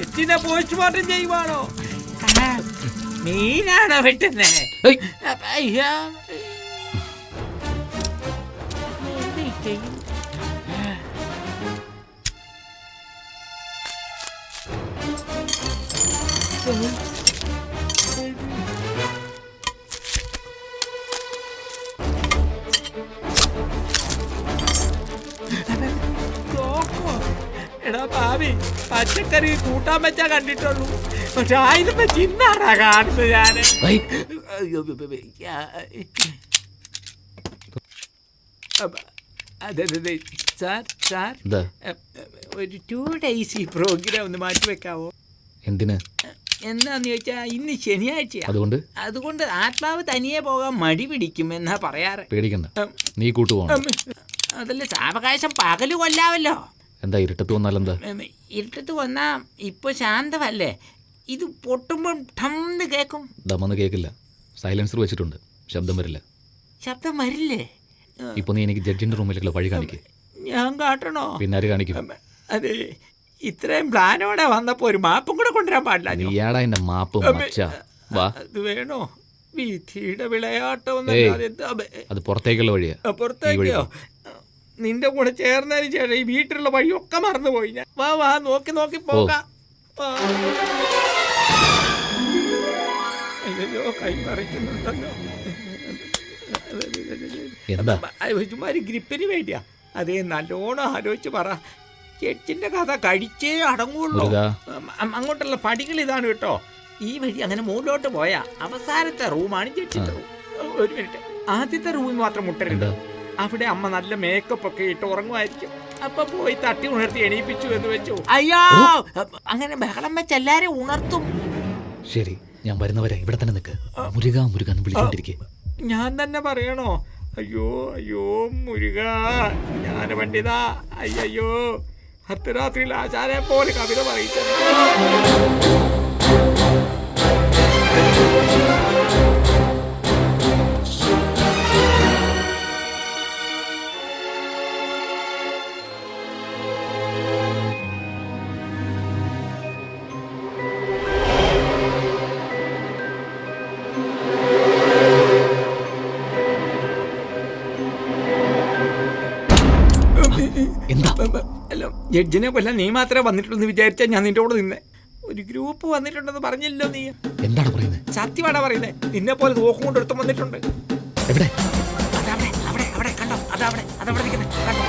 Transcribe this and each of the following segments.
എച്ചിനെ postmortem ചെയ്യുവാണോ? മീനാണോ വെട്ടുന്നേ? അയ്യോ എടാ ഭാവി, പച്ചക്കറി കൂട്ടാൻ വെച്ചാ കണ്ടിട്ടുള്ളൂ, പക്ഷെ ആയുധം വെച്ച് ഇന്നാടാ കാണുന്നത് ഞാന്. അതെ സാർ, സാർ ഒരു 2 days ഈ പ്രോഗ്രാം ഒന്ന് മാറ്റി വെക്കാവോ? എന്തിന്? എന്താന്ന് ചോദിച്ചാ ഇന്ന് ശനിയാഴ്ചയാ. അതുകൊണ്ട് ആത്മാവ് തനിയെ പോകാൻ മടി പിടിക്കും എന്നാ പറയാറ്. പേടിക്കണ്ട, നീ കൂട്ടുപോകണം. അതല്ല സാവകാശം പകല് കൊല്ലാവല്ലോ. എന്താ ഇരുട്ടത്ത് വന്നാലെന്താ? ഇരുട്ടത്ത് വന്നാ ഇപ്പൊ ശാന്തമല്ലേ, ഇത് പൊട്ടുമ്പോൾ ഠംന്ന് കേക്കും. ദമ്മന്ന് കേക്കില്ല, സൈലൻസർ വെച്ചിട്ടുണ്ട്, ശബ്ദം വരില്ല. ശബ്ദം വരില്ലേ? ഇപ്പൊ നീ എനിക്ക് ജഡ്ജിന്റെ റൂമിലേക്കുള്ള വഴി കാണിക്കേ. ഞാൻ കാട്ടണോ? പിന്നെ ആര് കാണിക്കും? അതെ, ഇത്രയും പ്ലാനോടെ വന്നപ്പോ ഒരു മാപ്പും കൂടെ കൊണ്ടുവരാൻ പാടില്ല. നീയാടാ എന്റെ മാപ്പ്. അത് വേണോ? വിധിയുടെ വിളയാട്ടം. അത് പുറത്തേക്കുള്ള വഴിയാ. പുറത്തേക്കോ? നിന്റെ കൂടെ ചേർന്നതിന് ശേഷം ഈ വീട്ടിലുള്ള വഴിയൊക്കെ മറന്നുപോയി ഞാൻ. വാ വാ, നോക്കി നോക്കി പോകാം. അയ്യോ, കൈ പറിക്കുന്നുണ്ടല്ലോ. ചുമ്മാ ഗ്രിപ്പിന് വേണ്ടിയാ. അതേ, നല്ലോണം ആലോചിച്ച് പറ. ചെച്ചിന്റെ കഥ കഴിച്ചേ അടങ്ങുള്ളൂ. അങ്ങോട്ടുള്ള പടികൾ ഇതാണ് കേട്ടോ. ഈ വഴി അങ്ങനെ മുകളിലോട്ട് പോയാ അവസാനത്തെ റൂമാണ് ചെച്ചിന്റെ റൂം. ഒരു മിനിറ്റ്, ആദ്യത്തെ റൂമിൽ മാത്രം മുട്ടരുത്. അവിടെ അമ്മ നല്ല മേക്കപ്പ് ഒക്കെ ഇട്ട് ഉറങ്ങുമായിരിക്കും. അപ്പൊ പോയി തട്ടി ഉണർത്തി എണീപ്പിച്ചു എന്ന് വെച്ചു. അയ്യോ, അങ്ങനെ ബഹളം വെച്ച് എല്ലാരും ഉണർത്തും. ശരി, ഞാൻ വരുന്നവരെ ഇവിടെ തന്നെ നിൽക്ക്. മുരുക മുരുക വിളിച്ചോണ്ടിരിക്കേ. ഞാൻ തന്നെ പറയണോ? അയ്യോ അയ്യോ മുരുക ജ്ഞാന പണ്ഡിത, അയ്യോ അർദ്ധരാത്രിയിൽ ആചാരെ പോലെ കവിത പറയിച്ചു. ജഡ്ജിനെ കൊല്ലാൻ നീ മാത്രമേ വന്നിട്ടുള്ളൂ വിചാരിച്ചാ ഞാൻ നിന്റെ കൂടെ നിന്നെ. ഒരു ഗ്രൂപ്പ് വന്നിട്ടുണ്ടെന്ന് പറഞ്ഞില്ലോ നീ. എന്താണ് പറയുന്നത്? സത്യമാണോ പറയുന്നത്? നിന്നെ പോലെ തോക്കും കൊണ്ട് എടുത്തും വന്നിട്ടുണ്ട്. എവിടെ? അതവിടെ അവിടെ അവിടെ കണ്ടോ? അതവിടെ അതവിടെ നിൽക്കുന്നത് കണ്ടോ?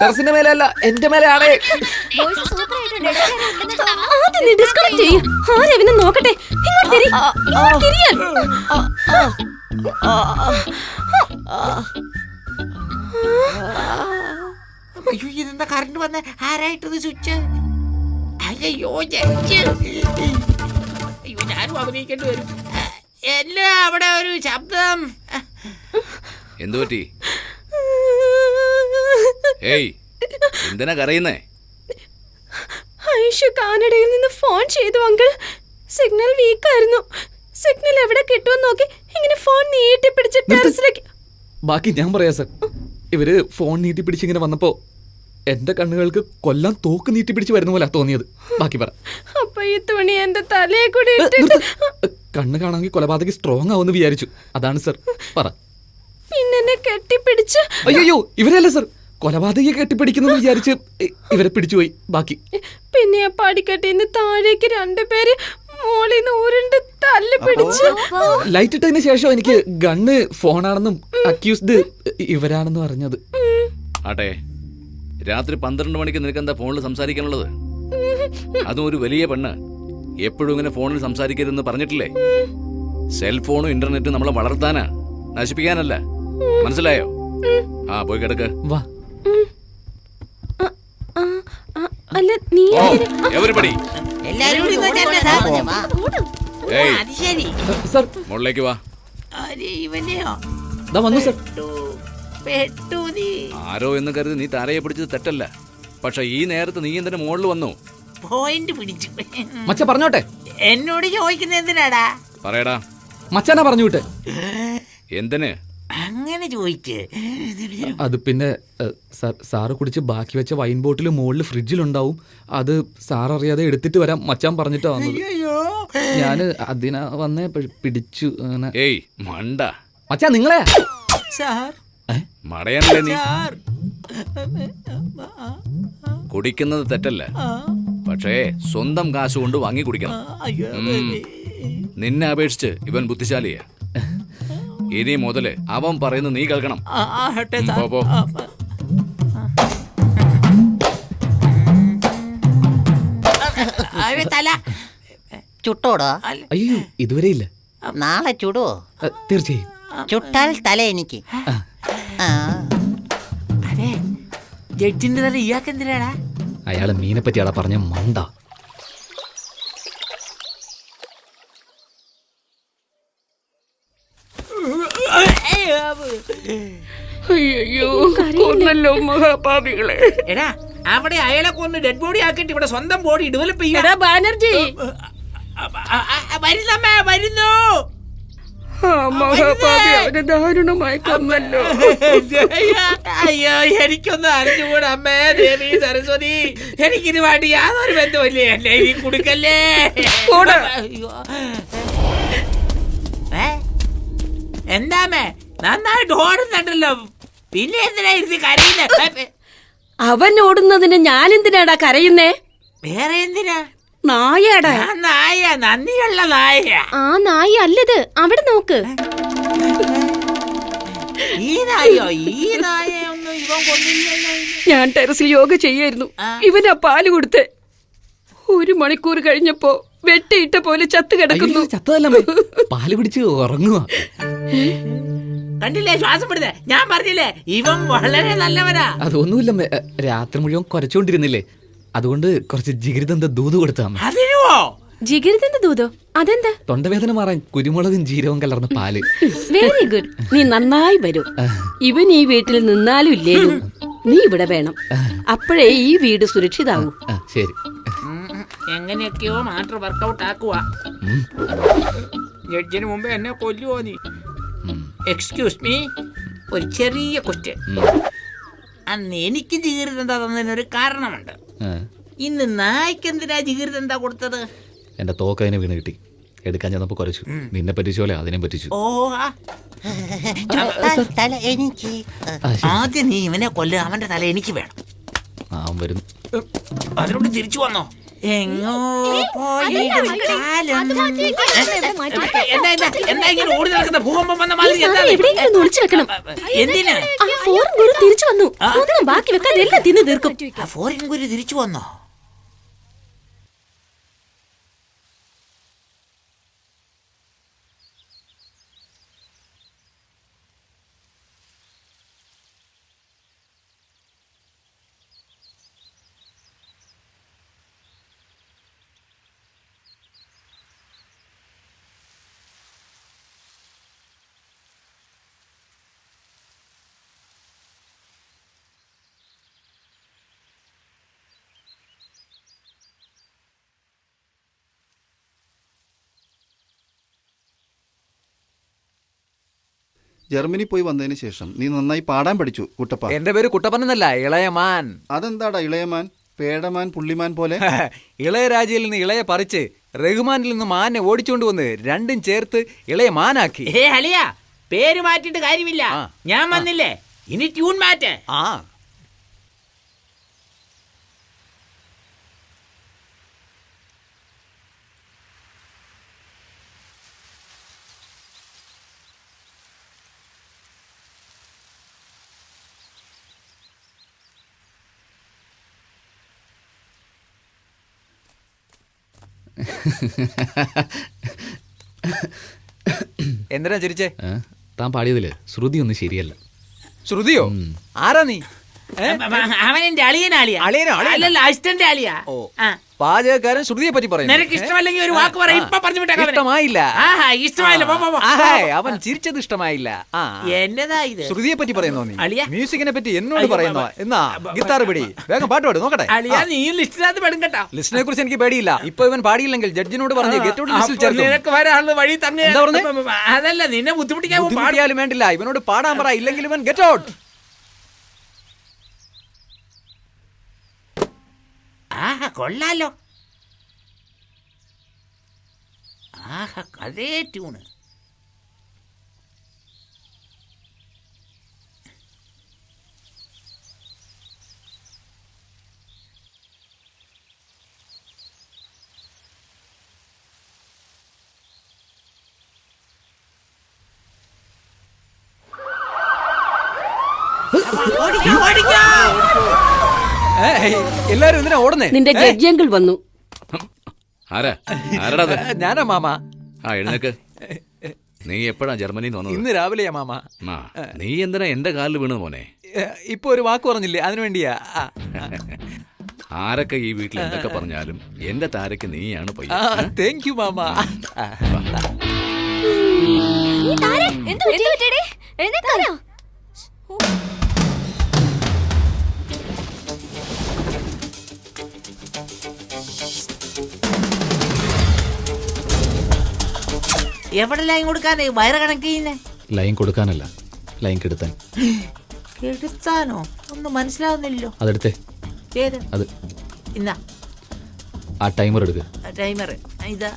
ടെറസിന്റെ മേലല്ല, എന്റെ മേലെയാണ്. നോക്കട്ടെ. അയ്യോ, ഇതെന്താ കറണ്ട് വന്ന? ആരായിട്ടത് സ്വിച്ച്? അയ്യോ ജഡ്ജ്, അയ്യോ ഞാനും അഭിനയിക്കേണ്ടി വരും. എല്ലാം അവിടെ ഒരു ശബ്ദം. എന്തു പറ്റി? ഏയ്, എന്തിനാ കരയുന്നേ? ഐഷു കാനഡയിൽ നിന്ന് ഫോൺ ചെയ്തു അങ്കിൾ. സിഗ്നൽ വീക്കായിരുന്നു. സിഗ്നൽ എവിടെ കിട്ടുമെന്ന് നോക്കി ഇങ്ങനെ ഫോൺ നീട്ടി പിടിച്ച് ടെറസിലേക്ക്. ബാക്കി ഞാൻ പറയാം സർ. ഇവര് ഫോൺ നീട്ടി പിടിച്ച് ഇങ്ങനെ വന്നപ്പോ എന്റെ കണ്ണുകൾക്ക് കൊല്ലാൻ തോക്ക് നീട്ടി പിടിച്ച് വരുന്ന പോലെ തോന്നിയത്. ബാക്കി പറ. അപ്പൊ ഈ തുണി എന്റെ തലയെ കൂടി കണ്ണ് കാണാമെങ്കിൽ കൊലപാതകി സ്ട്രോങ് ആവുമെന്ന് വിചാരിച്ചു. അതാണ് സർ. പറ. പിന്നെ കെട്ടിപ്പിടിച്ച്. അയ്യോ, ഇവരല്ല സർ, കൊലപാതകിയെ കെട്ടിപ്പിടിക്കുന്നു വിചാരിച്ച് ഇവരെ പിടിച്ചുപോയി. ബാക്കി പിന്നെ പടിക്കെട്ടിന്ന് താഴേക്ക് 2 പേര് മോളിന്ന് ഉരുണ്ട് തല്ല് പിടിച്ച്. ലൈറ്റ് ഇട്ടതിന് ശേഷം എനിക്ക് ഗണ്ണ് ഫോണാണെന്നും അക്യൂസ്ഡ് ഇവരാണെന്നും അറിഞ്ഞത്. ആട്ടെ, രാത്രി 12 മണിക്ക് നിനക്ക് എന്താ ഫോണിൽ സംസാരിക്കാനുള്ളത്? അതും ഒരു വലിയ പെണ്ണ്. എപ്പോഴും ഇങ്ങനെ ഫോണിൽ സംസാരിക്കരുതെന്ന് പറഞ്ഞിട്ടില്ലേ? സെൽഫോണും ഇന്റർനെറ്റും നമ്മളെ വളർത്താനാ, നശിപ്പിക്കാനല്ല. മനസ്സിലായോ? ആ, പോയി കിടക്ക്. വാ. അല്ല നീ എവരിബഡി എല്ലാരും മുകളിലേക്ക് വാ. ആരെ ഇവനെയോ? ദാ വന്നു സർ. പെട്ടു നീ. ആരോ എന്ന് കരുതി നീ താരയെ പിടിച്ചത് തെറ്റല്ല. പക്ഷെ ഈ നേരത്ത് നീ എന്തിന്റെ മുകളിൽ വന്നു? പോയിന്റ് പിടിച്ചു. മച്ച പറഞ്ഞോട്ടെ. എന്നോട് ചോദിക്കുന്ന എന്തിനാടാ? പറയടാ. മച്ചാനാ പറഞ്ഞു വിട്ടെ. എന്തിന് അങ്ങനെ ചോദിക്ക്. അത് പിന്നെ സാറ് കുടിച്ച് ബാക്കി വെച്ച വൈൻ ബോട്ടിൽ മുകളിൽ ഫ്രിഡ്ജിലുണ്ടാവും. അത് സാർ അറിയാതെ എടുത്തിട്ട് വരാം മച്ചാൻ പറഞ്ഞിട്ടാ വന്നത്. ഞാന് അതിനാ വന്നേ പിടിച്ചു. അങ്ങനെ. ഏയ് മണ്ട. മച്ചാ നിങ്ങളെ സാർ, മടയനല്ലേ നീ? സാർ. കുടിക്കുന്നത് തെറ്റല്ല, പക്ഷേ സ്വന്തം കാശ് കൊണ്ട് വാങ്ങി കുടിക്കണം. അയ്യോ. നിന്നെ അപേക്ഷിച്ച് ഇവൻ ബുദ്ധിശാലിയാ. ഇനി മുതല് അവൻ പറയുന്നത് നീ കേൾക്കണം. പോ, പോ. തല ചുട്ടോടോ? അയ്യോ ഇതുവരെ ഇല്ല. നാളെ ചുടുവോ? തീർച്ചയായും. ചുട്ടാൽ തല എനിക്ക്. അതെ, ജഡ്ജിന്റെ തല ഇയാൾക്ക് എന്തിനാടാ? അയാളെ മീനെ പറ്റിയാളാ പറഞ്ഞ മണ്ട. അയ്യോ കൊന്നല്ലോ മഹാപാപികളെ. എടാ, അവിടെ അയാളെ കൊന്ന് ഡെഡ് ബോഡി ആക്കിട്ട് ഇവിടെ സ്വന്തം ബോഡി ഡെവലപ്പ് ചെയ്യാ. ബാനർജി, വരുന്നമ്മേ, വരുന്നു. മഹാപാപി അവരെ ദാരുണമായി കൊന്നല്ലോ. അയ്യോ, എനിക്കൊന്നും അറിഞ്ഞുകൂടാ അമ്മേ. ദേവി സരസ്വതി, എനിക്കിത് വേണ്ടി യാതൊരു ബന്ധമില്ലേ. അല്ലേ ഈ കുടുക്കല്ലേ. എന്താമേ, നന്നായിട്ട് ഓടുന്നുണ്ടല്ലോ, പിന്നെ എന്തിനാ ഇരുന്ന് കരയുന്നത്? അവൻ ഓടുന്നതിന് ഞാൻ എന്തിനാടാ കരയുന്നേ? വേറെ എന്തിനാ? നായടാ. നായ, നന്ദിയുള്ള നായ. ആ നായ അല്ലത്, അവിടെ നോക്ക്. ഈ നായോ? ഈ നായൊന്നും ഇവൻ കൊന്നില്ലല്ലോ. ഞാൻ ടെറസിൽ യോഗ ചെയ്യായിരുന്നു. ഇവനാ പാല് കൊടുത്ത് 1 മണിക്കൂർ കഴിഞ്ഞപ്പോ വെട്ടിയിട്ട പോലെ ചത്തു കിടക്കുന്നു. ചത്തതല്ലേ, പാല് പിടിച്ച് ഉറങ്ങുക. കണ്ടില്ലേ ശ്വാസം വിടുന്നേ? ഞാൻ പറഞ്ഞില്ലേ ഇവൻ വളരെ നല്ലവനാ. അതൊന്നുമില്ല, രാത്രി മുഴുവൻ കുരച്ചോണ്ടിരുന്നില്ലേ, അതുകൊണ്ട് കുറച്ച് ജിഗിരിതന്ത ദൂത് കൊടുത്താ. അതിനുവോ? ജിഗിരിതന്റെ ദൂതോ? അതെന്താ? തൊണ്ടവേദന മാറാൻ കുരുമുളകും ജീരവും കലർന്ന പാല്. വെരി ഗുഡ്, നീ നന്നായി വരും. ഇവൻ ഈ വീട്ടിൽ നിന്നാലും ഇല്ലേലും നീ ഇവിടെ വേണം. അപ്പോഴേ ഈ വീട് സുരക്ഷിതാവൂ. ശരി. എങ്ങനെയൊക്കെയോ മാറ്റർ വർക്കൗട്ട് ആക്കുക. ജഡ്ജിന് മുമ്പേ എന്നെ കൊല്ലുവോ നീ? എക്സ്ക്യൂസ് മീ, ഒരു ചെറിയ ക്വസ്റ്റ്യൻ. അന്ന് എനിക്ക് ജിഗിർദന്ത തന്നതിനൊരു കാരണമുണ്ട്. ഇന്ന് നായ്ക്ക് എന്തിനാ ജിഗിർദന്ത കൊടുത്തത്? എന്റെ തോക്കതിനെ വീണ് കിട്ടി, എടുക്കാൻ ചെന്നപ്പോ കുറച്ചു. നിന്നെ പറ്റിച്ച പോലെ അതിനെ പറ്റിച്ചു. ഓ, തല എനിക്ക്. ആദ്യം നീ ഇവനെ കൊല്ലുക, അവന്റെ തല എനിക്ക് വേണം. വരുന്നു. അതിനോട് തിരിച്ചു വന്നോ? എങ്ങോ പോയി എന്താ ഇങ്ങനെ ഓടി നടക്കുന്ന ഭൂകമ്പം വന്ന മാതിരി? എവിടെയെങ്കിലും ഒളിച്ചു വെക്കണം. എന്തിനാ? ഫോറിൻ ഗുരു തിരിച്ചു വന്നു. ഒന്നും ബാക്കി വെക്കാതെ എല്ലാം തിന്നു തീർക്കും. ഫോറിൻ ഗുരു തിരിച്ചു വന്നോ? ജർമ്മനി പോയി വന്നതിന് ശേഷം നീ നന്നായി പാടാൻ പഠിച്ചു കുട്ടപ്പ. എന്റെ പേര് കുട്ടപ്പൻ എന്നല്ല, ഇളയമാൻ. അതെന്താടാ ഇളയമാൻ? പേടമാൻ പുള്ളിമാൻ പോലെ. ഇളയരാജയിൽ നിന്ന് ഇളയെ പറിച്ച് റഹ്മാനിൽ നിന്ന് മാനെ ഓടിച്ചുകൊണ്ട് വന്ന് രണ്ടും ചേർത്ത് ഇളയ മാനാക്കി. അലിയ, പേര് മാറ്റിട്ട് കാര്യമില്ല. ഞാൻ വന്നില്ലേ, ഇനി ട്യൂൺ മാറ്റ്. ആ എന്തിനാ ചിരിച്ചേ? താൻ പാടിയതില് ശ്രുതി ഒന്നും ശരിയല്ല. ശ്രുതിയോ? ആരാ നീ? അവൻ എന്റെ അളിയനാളിയാ. അളിയനോ? അല്ലല്ല, അസിസ്റ്റന്റ് അളിയാ. പാചകക്കാരൻ ശ്രുതിയെ പറ്റി പറയുന്നു. നിനക്ക് ഇഷ്ടമല്ലെങ്കിൽ ഒരു വാക്ക് പറ, ഇപ്പൊ പറഞ്ഞു വിട്ടേക്കാം അവനെ. ഇഷ്ടമായില്ല. ആഹാ, ഇഷ്ടമായില്ല, പോ, പോ, പോ. ആഹാ, അവൻ ചിരിച്ചത് ഇഷ്ടമായില്ല. ആ എന്നതാ ഇത്? ശ്രുതിയെ പറ്റി പറയുന്നോ നീ? അളിയാ. മ്യൂസിക്കിനെ പറ്റി എന്നോട് അയ്യോ, പറയുന്നോ? എന്നാ ഗിത്താർ പിടി, വേഗം പാട്ട് പാട് നോക്കട്ടെ. അളിയാ, നീ ലിസ്റ്റിനകത്ത് പെടും കേട്ടോ. ലിസ്റ്റിനെ കുറിച്ച് എനിക്ക് പേടിയില്ല. ഇപ്പൊ ഇവൻ പാടിയില്ലെങ്കിൽ ജഡ്ജിനോട് പറഞ്ഞ് ഗെറ്റ് ഔട്ട് ലിസ്റ്റിൽ അപ്പൊ ചേർക്കും. നിനക്ക് വരാനുള്ള വഴി തന്നെ. എന്താ പറഞ്ഞേ? അതല്ല, നിന്നെ ബുദ്ധിമുട്ടിക്കാൻ പാടില്ല. ബുദ്ധിമുട്ടിയാലും വേണ്ടില്ല, ഇവനോട് പാടാൻ പറ, ഇല്ലെങ്കിൽ ഇവൻ ഗെറ്റ് ഔട്ട്. ആഹാ, കൊള്ളാലോ. ആഹാ, അതേ ട്യൂണ്. എല്ലാരും എന്തിനാ ഓടുന്നേ? നിന്റെ ജഡ്ജി അങ്കിൾ വന്നു. ആരാടാ അത്? ഞാനാ മാമ. ആ എഴുന്നേക്ക്. നീ എപ്പോഴാ ജർമ്മനിയിൽ നിന്ന് വന്നത്? ഇന്ന് രാവിലെയാ മാമ. ആ, നീ എന്തിനാ എന്റെ കാലിൽ വീണത് മോനെ? ഇപ്പൊ ഒരു വാക്ക് പറഞ്ഞില്ലേ, അതിനു വേണ്ടിയാ. ആരൊക്കെ ഈ വീട്ടിൽ എന്തൊക്കെ പറഞ്ഞാലും എന്റെ താരക്ക് നീയാണ് പയ്യൻ. താങ്ക് യു മാമ. എവിടെ ലൈൻ കൊടുക്കാനേ വയറ് കണക്ക് ചെയ്യുന്നേ? ലൈൻ കൊടുക്കാനല്ല, ലൈൻ കെടുത്താൻ. കെടുത്താനോ? ഒന്നും മനസ്സിലാവുന്നില്ലല്ലോ. അതെടുത്തേ. ഏത്? അത് ഇന്നാ ആ ടൈമർ എടുക്കുക. ടൈമർ ഇതാ.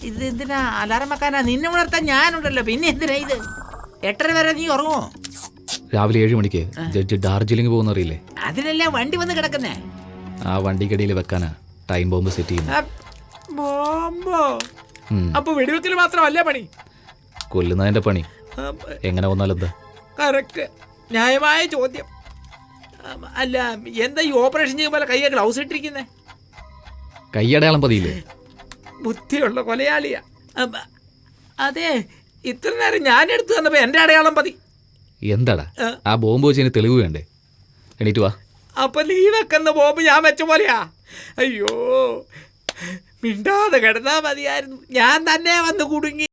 ഇത് എന്തിനാ? അലാറം വെക്കാനാ? നിന്നെ ഉണർത്താൻ ഞാനുണ്ടല്ലോ, പിന്നെ എന്തിനാ ഇത്? 8:30 വരെ നീ ഉറങ്ങുമോ? രാവിലെ 7 മണിക്ക് ജഡ്ജ് ഡാർജിലിംഗ് പോകുന്ന അറിയില്ലേ? അതിനല്ലേ വണ്ടി വന്ന് കിടക്കുന്നേ. ആ വണ്ടിക്കടിയിൽ വെക്കാനാ ടൈം ബോംബ് സെറ്റ് ചെയ്യുന്നത്. ബോംബോ? അപ്പൊ വെടിവെക്കൽ മാത്രമല്ലേ പണി? കൊല്ലുന്നതിന്റെ പണി. എങ്ങനെ വന്നാലെന്താ? കറക്റ്റ്, ന്യായമായ ചോദ്യം. അല്ല, എന്താ ഈ ഓപ്പറേഷൻ ചെയ്യുമ്പോൾ കയ്യെ ഗ്ലൗസ് ഇട്ടിരിക്കുന്നേ? കയ്യടയാളം പതിയില്ലേ? ബുദ്ധിയുള്ള കൊലയാളിയാ. അതെ, ഇത്ര നേരം ഞാൻ എടുത്തു തന്നപ്പോ എന്റെ അടയാളം പതി. എന്താടാ ആ ബോംബ് വെച്ച് തെളിവ് വേണ്ടേ? എണീറ്റ് വാ. അപ്പൊ നീ വെക്കുന്ന ബോംബ് ഞാൻ വെച്ച പോലെയാ? അയ്യോ, മിണ്ടാതെ കിടന്നാ മതിയായിരുന്നു. ഞാൻ തന്നെ വന്ന് കുടുങ്ങി.